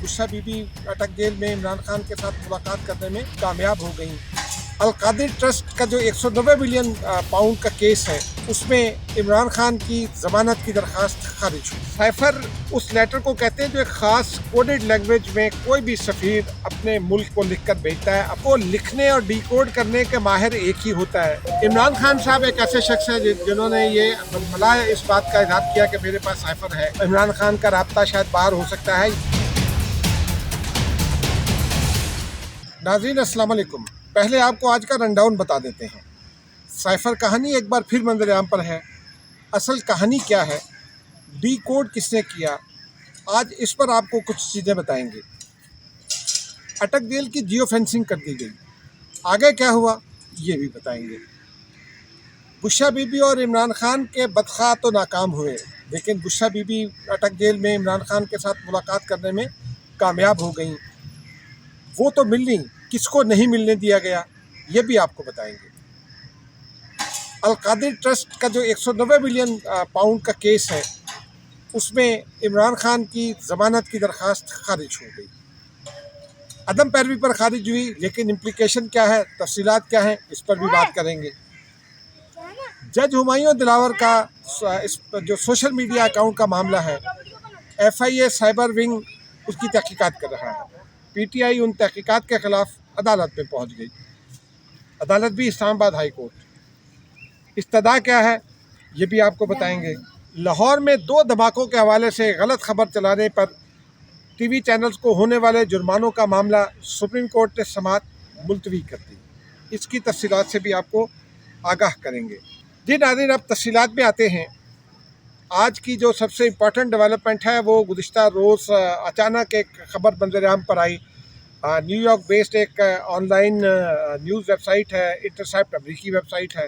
बुशरा बीबी अटक जेल में इमरान खान के साथ मुलाकात करने में कामयाब हो गई। अल-कादिर ट्रस्ट का जो 190 मिलियन पाउंड का केस है, उसमें इमरान खान की जमानत की दरख्वास्त खारिज हुई। साइफर उस लेटर को कहते हैं जो एक खास कोडेड लैंग्वेज में कोई भी सफीर अपने मुल्क को लिखकर भेजता है। अब वो लिखने और डिकोड करने के माहिर एक ही होता है। इमरान खान साहब एक ऐसे शख्स है जिन्होंने ये भला इस बात का इजहार किया कि मेरे पास साइफर है। इमरान खान का राब्ता शायद बाहर हो सकता है। नाज़रीन अस्सलाम वालेकुम। पहले आपको आज का रनडाउन बता देते हैं। साइफर कहानी एक बार फिर मंजर आम पर है। असल कहानी क्या है, डी कोड किसने किया, आज इस पर आपको कुछ चीज़ें बताएंगे। अटक जेल की जियो फेंसिंग कर दी गई, आगे क्या हुआ ये भी बताएंगे। बुशरा बीबी और इमरान खान के बदखा तो नाकाम हुए, लेकिन बुशरा बीबी अटक जेल में इमरान खान के साथ मुलाकात करने में कामयाब हो गई। वो तो मिलनी, किसको नहीं मिलने दिया गया ये भी आपको बताएंगे। अल-कादिर ट्रस्ट का जो 190 मिलियन पाउंड का केस है, उसमें इमरान खान की ज़मानत की दरख्वास्त खारिज हो गई। अदम पैरवी पर खारिज हुई, लेकिन इम्प्लिकेशन क्या है, तफसीलात क्या है, इस पर भी बात करेंगे। जज हुमायूं दिलावर का इस जो सोशल मीडिया अकाउंट का मामला है, FIA साइबर विंग उसकी तहकीकात कर रहा है। PTI उन तहकीकात के खिलाफ अदालत में पहुंच गई। अदालत भी इस्लामाबाद हाई कोर्ट। इस्तदा क्या है ये भी आपको बताएंगे। लाहौर में 2 धमाकों के हवाले से गलत खबर चलाने पर TV चैनल्स को होने वाले जुर्मानों का मामला सुप्रीम कोर्ट ने समाअत मुलतवी कर दी। इसकी तफसीलात से भी आपको आगाह करेंगे। जी नाज़रीन, अब तफसीलात में आते हैं। आज की जो सबसे इम्पॉर्टेंट डेवलपमेंट है वो गुज़िश्ता रोज़ अचानक एक खबर मंज़र-ए-आम पर आई। न्यूयॉर्क बेस्ड एक ऑनलाइन न्यूज़ वेबसाइट है, इंटरसेप्ट अमरीकी वेबसाइट है,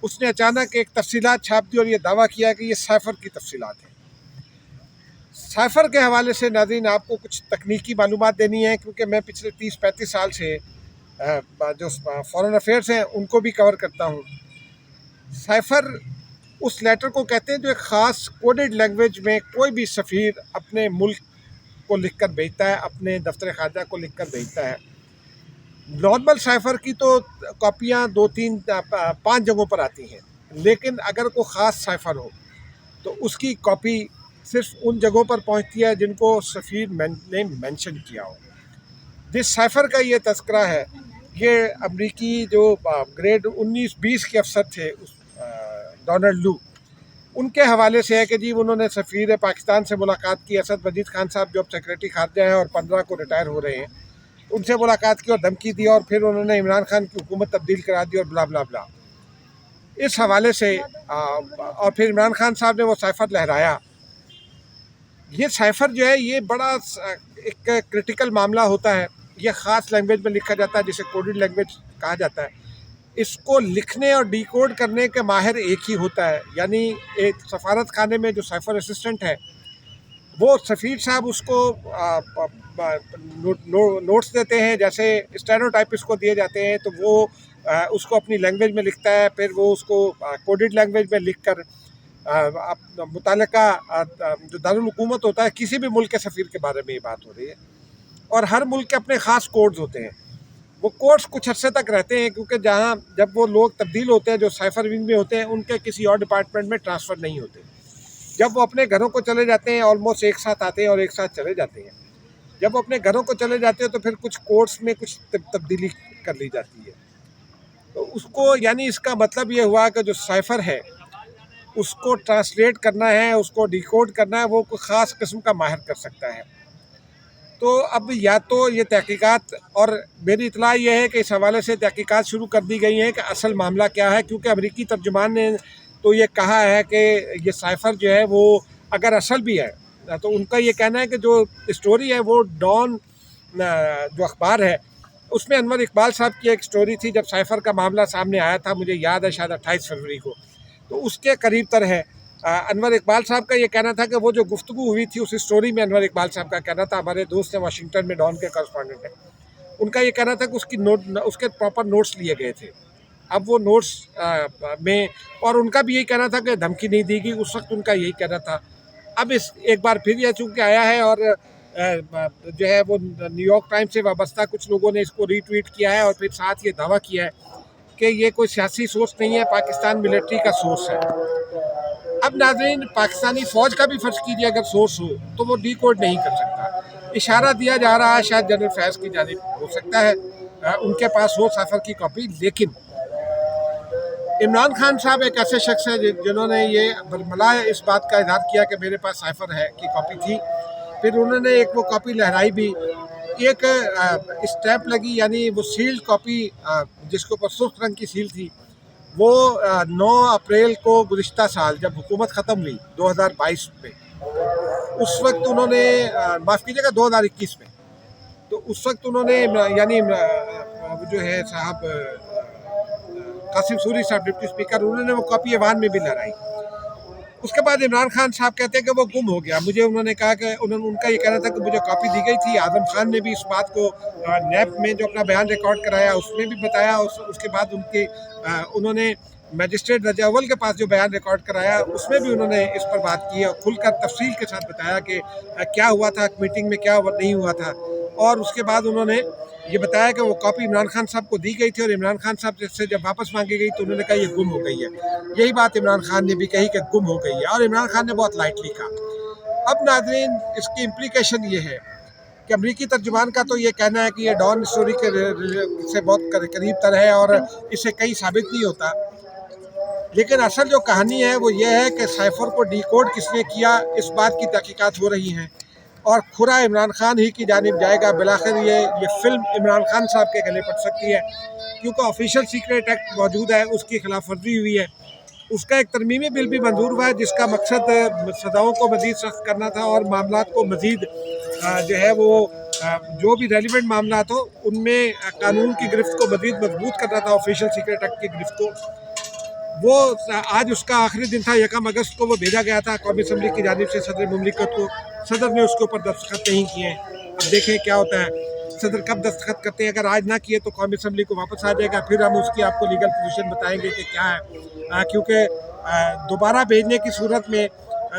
उसने अचानक एक तफसीलात छाप दी और ये दावा किया कि ये साइफर की तफसीलात है। साइफर के हवाले से नाज़रीन आपको कुछ तकनीकी मालूमात देनी है, क्योंकि मैं पिछले 30-35 साल से जो फॉरेन अफेयर्स हैं उनको भी कवर करता हूँ। साइफर उस लेटर को कहते हैं जो एक ख़ास कोडेड लैंग्वेज में कोई भी सफ़ीर अपने मुल्क को लिखकर भेजता है, अपने दफ्तर ख़ारजा को लिखकर भेजता है। नॉर्मल साइफर की तो कॉपियाँ 2-3-5 जगहों पर आती हैं, लेकिन अगर कोई ख़ास साइफर हो तो उसकी कॉपी सिर्फ उन जगहों पर पहुंचती है जिनको सफ़ीर ने मेंशन किया हो। जिस साइफर का ये तस्करा है, ये अमरीकी जो ग्रेड 19-20 के अफसर थे, डोनाल्ड लू, उनके हवाले से है कि जी उन्होंने सफ़ीर पाकिस्तान से मुलाकात की। असद मजीद खान साहब जो अब सेक्रेटरी खारजा हैं और 15 को रिटायर हो रहे हैं, उनसे मुलाकात की और धमकी दी और फिर उन्होंने इमरान खान की हुकूमत तब्दील करा दी और ब्ला ब्ला ब्ला। इस हवाले से और फिर इमरान खान साहब ने वो साइफर लहराया। ये साइफर जो है ये बड़ा एक क्रिटिकल मामला होता है। ये ख़ास लैंग्वेज में लिखा जाता है जिसे कोडेड लैंग्वेज कहा जाता है। इसको लिखने और डिकोड करने के माहिर एक ही होता है, यानी एक सफारत खाने में जो साइफर असिस्टेंट है वो सफ़ीर साहब उसको नोट्स देते हैं, जैसे स्टेनोटाइपिस्ट को दिए जाते हैं, तो वो उसको अपनी लैंग्वेज में लिखता है, फिर वो उसको कोडेड लैंग्वेज में लिख कर मुताल्लिका जो दारुल हुकूमत होता है, किसी भी मुल्क के सफ़ीर के बारे में ये बात हो रही है। और हर मुल्क के अपने ख़ास कोड्स होते हैं। वो कोड्स कुछ अर्से तक रहते हैं, क्योंकि जहाँ जब वो लोग तब्दील होते हैं जो साइफर विंग में होते हैं, उनके किसी और डिपार्टमेंट में ट्रांसफ़र नहीं होते। जब वो अपने घरों को चले जाते हैं ऑलमोस्ट एक साथ आते हैं और एक साथ चले जाते हैं। जब वो अपने घरों को चले जाते हैं तो फिर कुछ कोड्स में कुछ तब्दीली कर ली जाती है। तो उसको यानी इसका मतलब ये हुआ कि जो साइफर है उसको ट्रांसलेट करना है, उसको डिकोड करना है, वो कोई ख़ास किस्म का माहिर कर सकता है। तो अब या तो ये तहकीकात, और मेरी इतला ये है कि इस हवाले से तहकीकात शुरू कर दी गई हैं कि असल मामला क्या है, क्योंकि अमरीकी तर्जुमान ने तो ये कहा है कि ये साइफर जो है वो अगर असल भी है तो उनका ये कहना है कि जो स्टोरी है वो डॉन जो अखबार है उसमें अनवर इकबाल साहब की एक स्टोरी थी जब साइफर का मामला सामने आया था, मुझे याद है शायद 28 फरवरी को, तो उसके करीब तर है। अनवर इकबाल साहब का ये कहना था कि वो जो गुफ्तगू हुई थी उस स्टोरी में, अनवर इकबाल साहब का कहना था, हमारे दोस्त हैं वाशिंगटन में डॉन के कॉरेस्पॉन्डेंट हैं, उनका ये कहना था कि उसके प्रॉपर नोट्स लिए गए थे। अब वो नोट्स में, और उनका भी यही कहना था कि धमकी नहीं दी गई, उस वक्त उनका यही कहना था। अब इस एक बार फिर यह चूँकि आया है और जो है वो न्यूयॉर्क टाइम्स से वाबस्ता कुछ लोगों ने इसको रीट्वीट किया है और फिर साथ ये दावा किया है कि ये कोई सियासी सोर्स नहीं है, पाकिस्तान मिलिट्री का सोर्स है। अब नाज़रीन, पाकिस्तानी फ़ौज का भी फ़र्ज़ कीजिए अगर सोर्स हो तो वो डी कोड नहीं कर सकता। इशारा दिया जा रहा है शायद जनरल फैज़ की जानिब हो सकता है उनके पास हो साइफर की कॉपी, लेकिन इमरान खान साहब एक ऐसे शख्स है जिन्होंने ये बरमला इस बात का इजहार किया कि मेरे पास साइफर है की कॉपी थी, फिर उन्होंने एक वो कॉपी लहराई भी, एक स्टैंप लगी, यानी वो सील्ड कॉपी जिसके ऊपर सुर्ख रंग की सील थी, वो 9 अप्रैल को गुज़िश्ता साल जब हुकूमत ख़त्म हुई 2022 में, उस वक्त उन्होंने माफ़ कीजिएगा 2021 में, तो उस वक्त उन्होंने यानी जो है साहब कासिम सूरी साहब डिप्टी स्पीकर, उन्होंने वो कॉपी ऐवान में भी लहराई। उसके बाद इमरान खान साहब कहते हैं कि वो गुम हो गया। मुझे उन्होंने कहा कि उनका ये कहना था कि मुझे कॉपी दी गई थी। आजम खान ने भी इस बात को नैप में जो अपना बयान रिकॉर्ड कराया उसमें भी बताया। उसके बाद उन्होंने मजिस्ट्रेट रजा अव्वल के पास जो बयान रिकॉर्ड कराया उसमें भी उन्होंने इस पर बात की और खुलकर तफसील के साथ बताया कि क्या हुआ था मीटिंग में, क्या नहीं हुआ था। और उसके बाद उन्होंने ये बताया कि वो कॉपी इमरान खान साहब को दी गई थी और इमरान खान साहब से जब वापस मांगी गई तो उन्होंने कहा ये गुम हो गई है। यही बात इमरान खान ने भी कही कि गुम हो गई है, और इमरान खान ने बहुत लाइटली कहा। अब नाज़रीन, इसकी इम्प्लीकेशन ये है कि अमरीकी तर्जुमान का तो ये कहना है कि ये डॉन स्टोरी के से बहुत करीब तर है और इससे कहीं साबित नहीं होता, लेकिन असल जो कहानी है वो ये है कि साइफर को डिकोड किसने किया, इस बात की तहकीकात हो रही हैं और खुरा इमरान खान ही की जानिब जाएगा। बिलाखिर ये फिल्म इमरान खान साहब के गले पड़ सकती है, क्योंकि ऑफिशियल सीक्रेट एक्ट मौजूद है, उसकी खिलाफ वर्जी हुई है। उसका एक तरमीमी बिल भी मंजूर हुआ है जिसका मकसद सज़ाओं को मज़ीद सख्त करना था और मामला को मज़ीद जो है वो जो भी रेलिवेंट मामला हो उनमें कानून की गिरफ्त को मज़ीद मजबूत करना था, ऑफिशियल सीक्रेट एक्ट की गिरफ्त को। वो आज उसका आखिरी दिन था, 1 अगस्त को वो भेजा गया था कौमी असम्बली की जानिब से सदर मुमलिकत को। सदर ने उसके ऊपर दस्तखत नहीं किए। अब देखें क्या होता है, सदर कब दस्तखत करते हैं। अगर आज ना किए तो कौमी असम्बली को वापस आ जाएगा, फिर हम उसकी आपको लीगल पोजीशन बताएंगे कि क्या है, क्योंकि दोबारा भेजने की सूरत में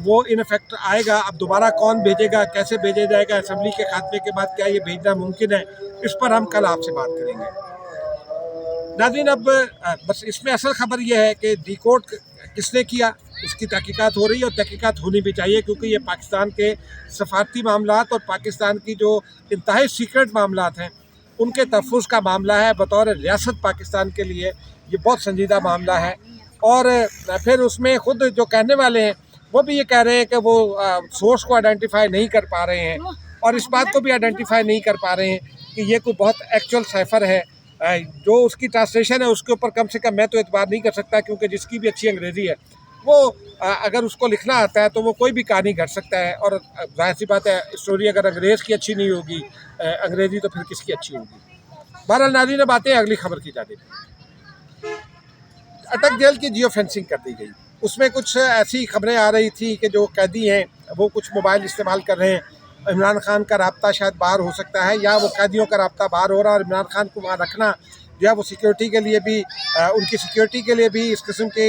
वो इन इफेक्ट आएगा। अब दोबारा कौन भेजेगा, कैसे भेजा जाएगा, असम्बली के खात्मे के बाद क्या ये भेजना मुमकिन है, इस पर हम कल आपसे बात करेंगे। नाज़रीन, अब बस इसमें असल खबर यह है कि डिकोड किसने किया उसकी तहकीकात हो रही है और तहकीकात होनी भी चाहिए, क्योंकि ये पाकिस्तान के सफारती मामलात और पाकिस्तान की जो इंतहाई सीक्रेट मामलात हैं उनके तहफ़्फ़ुज़ का मामला है। बतौर रियासत पाकिस्तान के लिए ये बहुत संजीदा मामला है। और फिर उसमें ख़ुद जो कहने वाले हैं वो भी ये कह रहे हैं कि वो सोर्स को आइडेंटिफाई नहीं कर पा रहे हैं और इस बात को भी आइडेंटिफाई नहीं कर पा रहे हैं कि ये कोई बहुत एक्चुअल साइफर है। जो उसकी ट्रांसलेशन है उसके ऊपर कम से कम मैं तो एतबार नहीं कर सकता, क्योंकि जिसकी भी अच्छी अंग्रेज़ी है वो अगर उसको लिखना आता है तो वो कोई भी कहानी घट सकता है। और जाहिर सी बात है, स्टोरी अगर अंग्रेज़ की अच्छी नहीं होगी अंग्रेज़ी तो फिर किसकी अच्छी होगी। बहरहाल नाज़रीन, अब आते हैं अगली खबर की जानिब। अटक जेल की जियो फेंसिंग कर दी गई। उसमें कुछ ऐसी खबरें आ रही थी कि जो कैदी हैं वो कुछ मोबाइल इस्तेमाल कर रहे हैं। इमरान खान का राब्ता शायद बाहर हो सकता है या वो कैदियों का राब्ता बाहर हो रहा है और इमरान खान को वहाँ रखना जो है वो सिक्योरिटी के लिए भी उनकी सिक्योरिटी के लिए भी इस किस्म के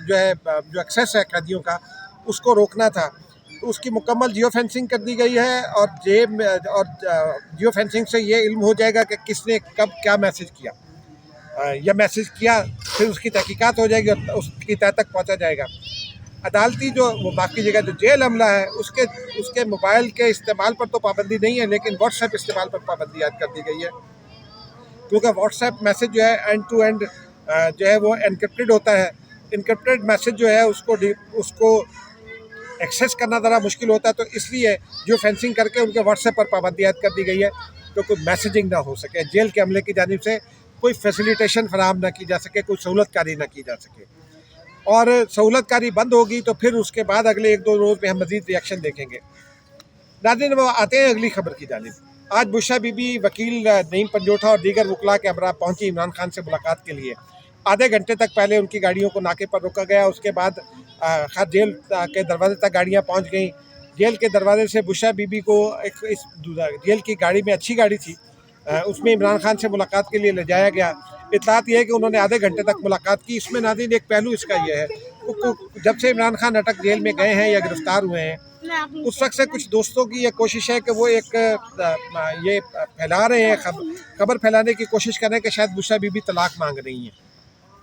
जो है जो एक्सेस है कैदियों का उसको रोकना था। तो उसकी मुकम्मल जियो फेंसिंग कर दी गई है और जियो फेंसिंग से ये इल्म हो जाएगा कि किसने कब क्या मैसेज किया या मैसेज किया, फिर उसकी तहकीकात हो जाएगी और उसकी तह तक पहुँचा जाएगा। अदालती जो वो बाकी जगह जो जेल अमला है उसके मोबाइल के इस्तेमाल पर तो पाबंदी नहीं है, लेकिन व्हाट्सएप इस्तेमाल पर पाबंदी ऐड कर दी गई है, क्योंकि व्हाट्सएप मैसेज जो है एंड टू एंड जो है वो एनक्रिप्टेड होता है। इनक्रिप्टेड मैसेज जो है उसको एक्सेस करना ज़रा मुश्किल होता है, तो इसलिए जो फेंसिंग करके उनके व्हाट्सएप पर पाबंदी ऐड कर दी गई है तो कोई मैसेजिंग ना हो सके, जेल के अमले की जानिब से कोई फैसिलिटेशन फराहम ना की जा सके, कोई सहूलतकारी ना की जा सके। और सहूलतकारी बंद होगी तो फिर उसके बाद अगले 1-2 रोज़ में हम मज़ीद रिएक्शन देखेंगे। नाज़रीन, वो आते हैं अगली खबर की जानिब। आज बुशरा बीबी, वकील नईम पंजोठा और दीगर वकला के हमरा पहुंची इमरान खान से मुलाकात के लिए। आधे घंटे तक पहले उनकी गाड़ियों को नाके पर रोका गया, उसके बाद खैर जेल के दरवाजे तक गाड़ियाँ पहुँच गईं। जेल के दरवाजे से बुशरा बीबी को इस जेल की गाड़ी में, अच्छी गाड़ी थी, उसमें इमरान खान से मुलाकात के लिए ले जाया गया। इत्तलात यह है कि उन्होंने आधे घंटे तक मुलाकात की। इसमें नाज़रीन एक पहलू इसका यह है, जब से इमरान खान अटक जेल में गए हैं या गिरफ्तार हुए हैं, उस वक्त से कुछ दोस्तों की ये कोशिश है कि वो एक ये फैला रहे हैं, खबर फैलाने की कोशिश कर रहे हैं कि शायद बुशरा बीबी तलाक मांग रही हैं।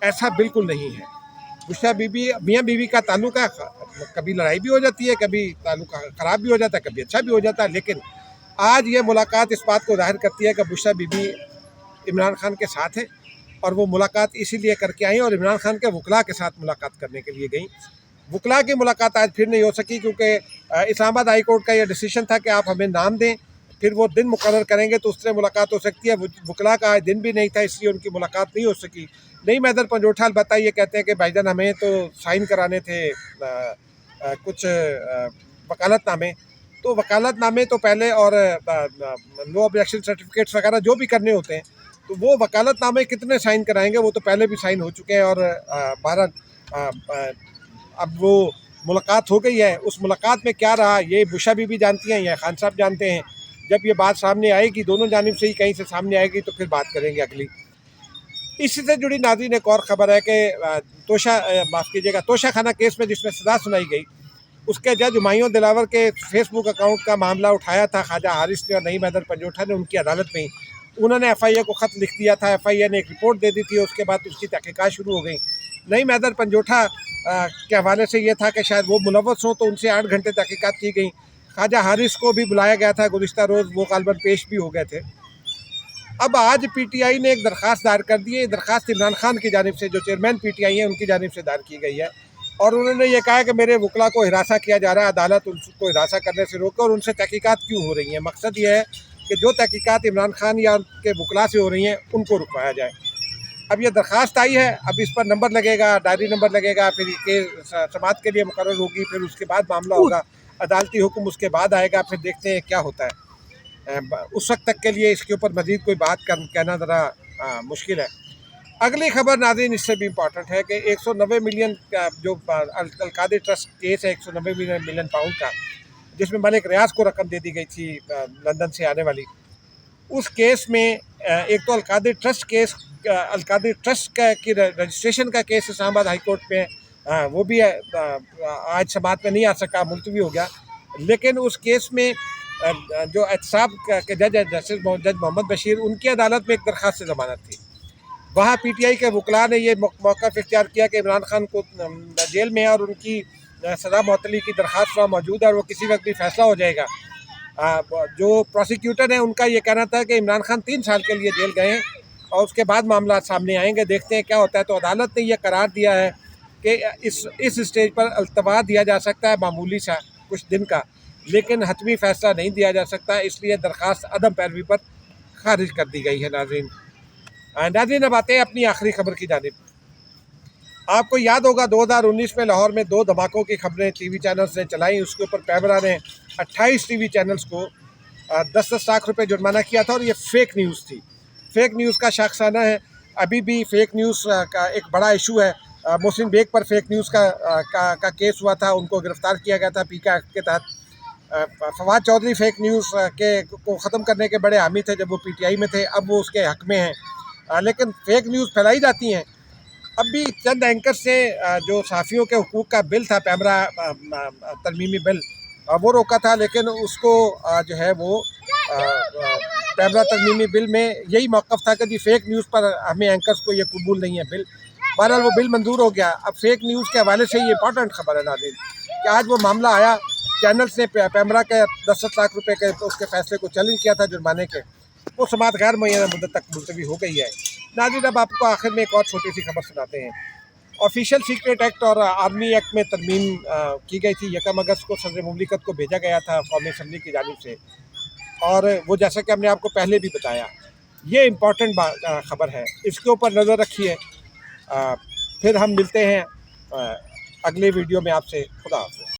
ऐसा बिल्कुल नहीं है। बुशरा बीबी मियाँ बीवी का ताल्लुक है, कभी लड़ाई भी हो जाती है, कभी ताल्लुक ख़राब भी हो जाता है, कभी अच्छा भी हो जाता है, लेकिन आज ये मुलाकात इस बात को ज़ाहिर करती है कि बुशरा बीबी इमरान खान के साथ है और वो मुलाकात इसीलिए करके आई और इमरान खान के वकला के साथ मुलाकात करने के लिए गई। वकला की मुलाकात आज फिर नहीं हो सकी क्योंकि इस्लामाबाद हाई कोर्ट का ये डिसीजन था कि आप हमें नाम दें, फिर वो दिन मुकर्रर करेंगे तो उससे मुलाकात हो सकती है। वकला का आज दिन भी नहीं था, इसलिए उनकी मुलाकात नहीं हो सकी। नईम हैदर पंजोठा अलबत्ता ये कहते हैं कि भाईजान हमें तो साइन कराने थे कुछ वकालतनामे, तो वकालतनामे तो पहले और नो ऑब्जेक्शन सर्टिफिकेट्स वगैरह जो भी करने होते हैं, तो वो वकालतनामे कितने साइन कराएंगे, वो तो पहले भी साइन हो चुके हैं। और बहरहाल अब वो मुलाकात हो गई है, उस मुलाकात में क्या रहा ये बुशरा बीबी जानती हैं या खान साहब जानते हैं। जब ये बात सामने आएगी, दोनों जानिब से ही कहीं से सामने आएगी, तो फिर बात करेंगे अगली। इसी से जुड़ी नाज़रीन एक और ख़बर है कि माफ़ कीजिएगा, तोशा खाना केस में जिसमें सज़ा सुनाई गई, उसके जज हुमायूं दिलावर के फेसबुक अकाउंट का मामला उठाया था ख्वाजा हारिस ने और नईम हैदर पंजोठा ने उनकी अदालत में। उन्होंने FIA को ख़त लिख दिया था, FIA ने एक रिपोर्ट दे दी थी, उसके बाद उसकी तहक़ीक़ात शुरू हो गई। नईम हैदर पंजोठा के हवाले से ये था कि शायद वो मुलव्वस हों, तो उनसे 8 घंटे तहक़ीक़ात की गई। ख्वाजा हारिस को भी बुलाया गया था, गुज़िश्ता रोज़ वो ग़ालिबन पेश भी हो गए थे। अब आज PTI ने एक दरख्वास्त दायर कर दी है। ये दरख्वास्त इमरान खान की जानिब से, जो चेयरमैन PTI है, उनकी जानिब से दायर की गई है और उन्होंने ये कहा है कि मेरे वकला को हिरासा किया जा रहा है, अदालत उनको हिरासा करने से रोके और उनसे तहक़ीक़ात क्यों हो रही हैं। मकसद ये है कि जो तहक़ीक़ात इमरान खान या उनके वकला से हो रही हैं, उनको रुकवाया जाए। अब ये दरख्वास्त आई है, अब इस पर नंबर लगेगा, डायरी नंबर लगेगा, फिर के समाअत के लिए मुकर्रर होगी, फिर उसके बाद मामला होगा, अदालती हुक्म उसके बाद आएगा, फिर देखते हैं क्या होता है। उस वक्त तक के लिए इसके ऊपर मज़ीद कोई बात कहना ज़रा मुश्किल है। अगली खबर नाज़रीन इससे भी इम्पॉर्टेंट है कि 190 मिलियन का जो अलकादी ट्रस्ट केस है, 190 मिलियन पाउंड का, जिसमें मलिक रियाज को रकम दे दी गई थी लंदन से आने वाली, उस केस में एक तो अलकादी ट्रस्ट की रजिस्ट्रेशन का केस इस्लामाबाद हाई कोर्ट में, वो भी आज समाअत में नहीं आ सका, मुलतवी हो गया। लेकिन उस केस में जो एहतसाब के जज मोहम्मद बशीर, उनकी अदालत में एक दरख्वास्त से ज़मानत थी। वहाँ PTI के वकला ने ये मौक़िफ़ इख्तियार किया कि इमरान खान को जेल में है और उनकी सज़ा मुअत्तली की दरख्वास्त वहाँ मौजूद है और वो किसी वक्त भी फैसला हो जाएगा। जो प्रोसिक्यूटर है, उनका ये कहना था कि इमरान खान 3 साल के लिए जेल गए हैं और उसके बाद मामला सामने आएंगे, देखते हैं क्या होता है। तो अदालत ने यह करार दिया है कि इस स्टेज पर अल्तवा दिया जा सकता है, मामूली सा कुछ दिन का, लेकिन हतमी फ़ैसला नहीं दिया जा सकता, इसलिए दरख्वास्त अदम पैरवी पर खारिज कर दी गई है। नाज़रीन अब आते हैं अपनी आखिरी खबर की जानिब। आपको याद होगा 2019 में लाहौर में 2 धमाकों की खबरें TV चैनल्स ने चलाई। उसके ऊपर पैमरा ने 28 TV चैनल्स को 10-10 लाख रुपये जुर्माना किया था और ये फ़ेक न्यूज़ थी। फ़ेक न्यूज़ का शाखसाना है। अभी भी फ़ेक न्यूज़ का एक बड़ा इशू है। मोहसिन बेग पर फ़ेक न्यूज़ का केस हुआ था, उनको गिरफ़्तार किया गया था PICA एक्ट के तहत। फवाद चौधरी फ़ेक न्यूज़ को ख़त्म करने के बड़े हामी थे जब वो PTI में थे, अब वो उसके हक़ में हैं। लेकिन फ़ेक न्यूज़ फैलाई जाती हैं। अब भी चंद एंकर्स से जो सहाफ़ियों के हुकूक़ का बिल था, पैमरा तरमीमी बिल, वो रोका था, लेकिन उसको जो है वो पैमरा तरमीमी बिल में यही मौक़िफ़ था कि जी फ़ेक न्यूज़ पर हमें एंकर्स को ये कबूल नहीं है बिल। बहरहाल वो बिल मंजूर हो गया। अब फ़ेक न्यूज़ के हवाले से ये इंपॉर्टेंट खबर है नाज़रीन कि आज वो मामला आया, चैनल्स ने पैमरा के 10-10 लाख रुपए के उसके फ़ैसले को चैलेंज किया था जुर्माने के, वो समाअत गैर मुअय्यना मुद्दत तक मुलतवी हो गई है। नाज़रीन अब आपको आखिर में एक और छोटी सी खबर सुनाते हैं। ऑफिशियल सीक्रेट एक्ट और आर्मी एक्ट में तरमीम की गई थी। 1 अगस्त को सदर मुमलिकत को भेजा गया था कौमी असम्बली की जानिब से, और वो जैसा कि हमने आपको पहले भी बताया, ये इम्पॉर्टेंट खबर है, इसके ऊपर नज़र रखिए। फिर हम मिलते हैं अगले वीडियो में आपसे। खुदा हाफ़िज़।